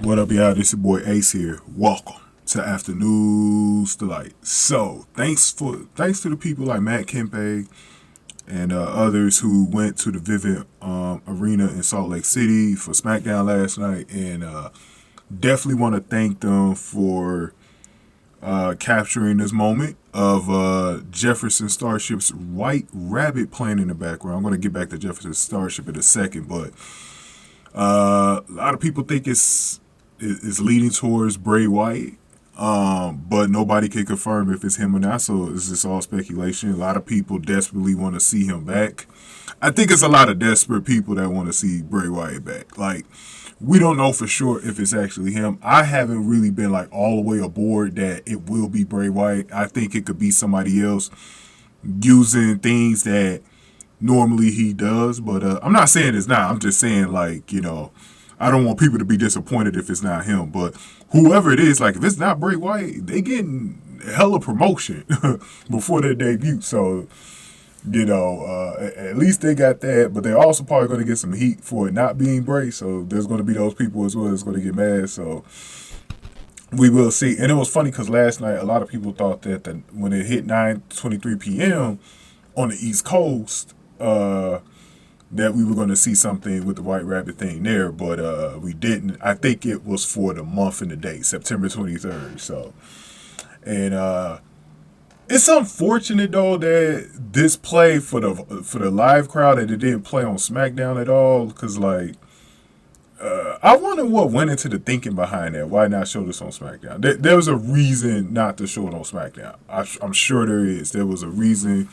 What up, y'all? This your boy Ace here. Welcome to Afternoons Delight. So, thanks to the people like Matt Kempe and others who went to the Vivint arena in Salt Lake City for SmackDown last night, and definitely want to thank them for capturing this moment of Jefferson Starship's White Rabbit playing in the background. I'm going to get back to Jefferson Starship in a second, but a lot of people think it's leading towards Bray Wyatt, but nobody can confirm if it's him or not. So it's just all speculation. A lot of people desperately want to see him back. I think it's a lot of desperate people that want to see Bray Wyatt back. Like, we don't know for sure if it's actually him. I haven't really been like all the way aboard that it will be Bray Wyatt. I think it could be somebody else using things that normally he does, but I'm not saying it's not. I'm just saying, like, I don't want people to be disappointed if it's not him. But whoever it is, like, if it's not Bray Wyatt, they getting hella promotion before their debut. So, at least they got that. But they're also probably going to get some heat for it not being Bray. So there's going to be those people as well that's going to get mad. So we will see. And it was funny because last night a lot of people thought that when it hit 9:23 p.m. on the East Coast, that we were going to see something with the White Rabbit thing there, but we didn't. I think it was for the month and the date, September 23rd. So, and it's unfortunate though that this played for the live crowd that it didn't play on SmackDown at all, because like I wonder what went into the thinking behind that. Why not show this on SmackDown? There was a reason not to show it on SmackDown. I'm sure there is. There was a reason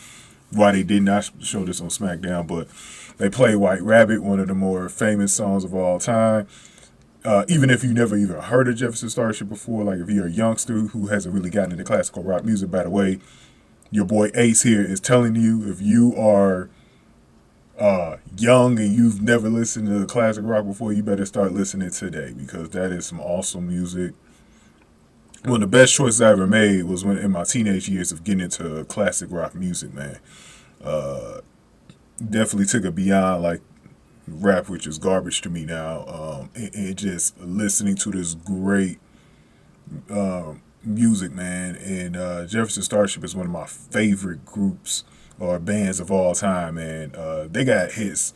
why they did not show this on SmackDown, but they play White Rabbit, one of the more famous songs of all time. Even if you never even heard of Jefferson Starship before, like if you're a youngster who hasn't really gotten into classical rock music, by the way, your boy Ace here is telling you, if you are young and you've never listened to classic rock before, you better start listening today, because that is some awesome music. One of the best choices I ever made was when in my teenage years of getting into classic rock music, man. Definitely took it beyond like rap, which is garbage to me now, and just listening to this great music, man. And Jefferson Starship is one of my favorite groups or bands of all time, man. They got hits.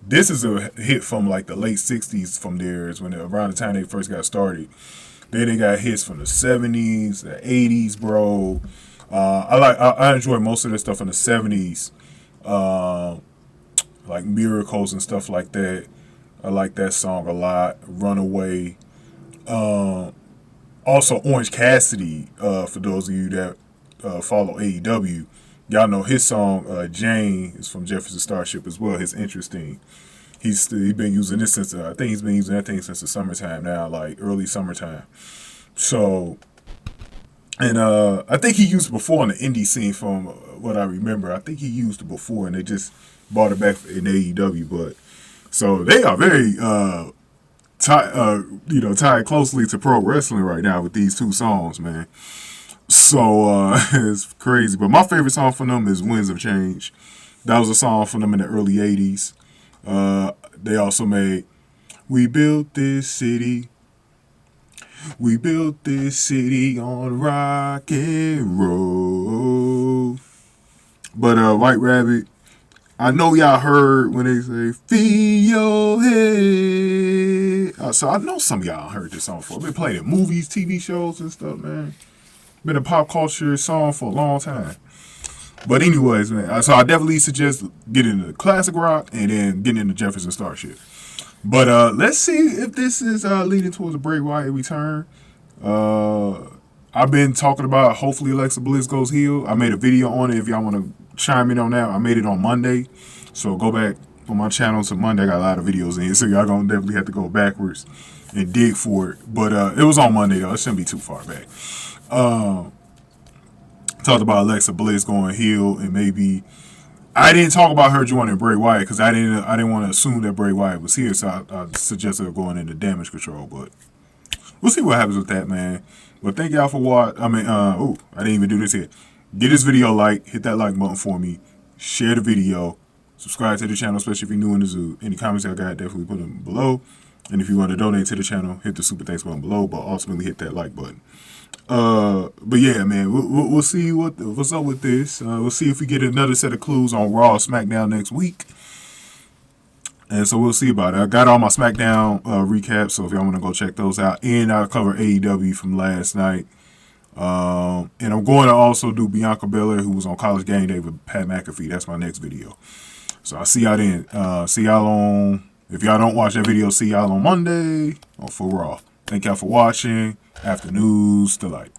This is a hit from like the late 60s from theirs, when around the time they first got started. Then they got hits from the 70s, the 80s, bro. I enjoy most of their stuff in the 70s. Like Miracles and stuff like that. I like that song a lot. Runaway. Also Orange Cassidy, for those of you that follow AEW. Y'all know his song, Jane, is from Jefferson Starship as well. His Interesting. He's been using this since, I think he's been using that thing since the summertime now, like early summertime. So, and I think he used it before on the indie scene from what I remember. I think he used it before and they just brought it back in AEW. But, so they are very, tied closely to pro wrestling right now with these two songs, man. So, it's crazy. But my favorite song from them is Winds of Change. That was a song from them in the early 80s. They also made We Built This City. We built this city on rock and roll. But White Rabbit, I know y'all heard when they say "Feel Your Head." So I know some of y'all heard this song before. Been playing in movies, TV shows, and stuff, man. Been a pop culture song for a long time. But anyways, man, so I definitely suggest getting into classic rock and then getting into Jefferson Starship. But let's see if this is leading towards a Bray Wyatt return. I've been talking about hopefully Alexa Bliss goes heel. I made a video on it if y'all want to chime in on that. I made it on Monday. So go back on my channel to Monday. I got a lot of videos in here, so y'all gonna definitely have to go backwards and dig for it. But it was on Monday though. It shouldn't be too far back. Talked about Alexa Bliss going heel, and maybe I didn't talk about her joining Bray Wyatt because I didn't want to assume that Bray Wyatt was here, so I suggested her going into Damage Control. But we'll see what happens with that, man. But thank y'all for watching. I didn't even do this here. Get this video a like, hit that like button for me, share the video, subscribe to the channel, especially if you're new in the zoo. Any comments I got, definitely put them below. And if you want to donate to the channel, hit the super thanks button below, but ultimately hit that like button. But yeah, man, we'll see what's up with this. We'll see if we get another set of clues on Raw or SmackDown next week. And so we'll see about it. I got all my SmackDown recaps, so if y'all want to go check those out. And I'll cover AEW from last night. And I'm going to also do Bianca Belair, who was on College Game Day with Pat McAfee. That's my next video. So I'll see y'all then. See y'all on, if y'all don't watch that video, see y'all on Monday or for Raw. Thank y'all for watching. After News Delight.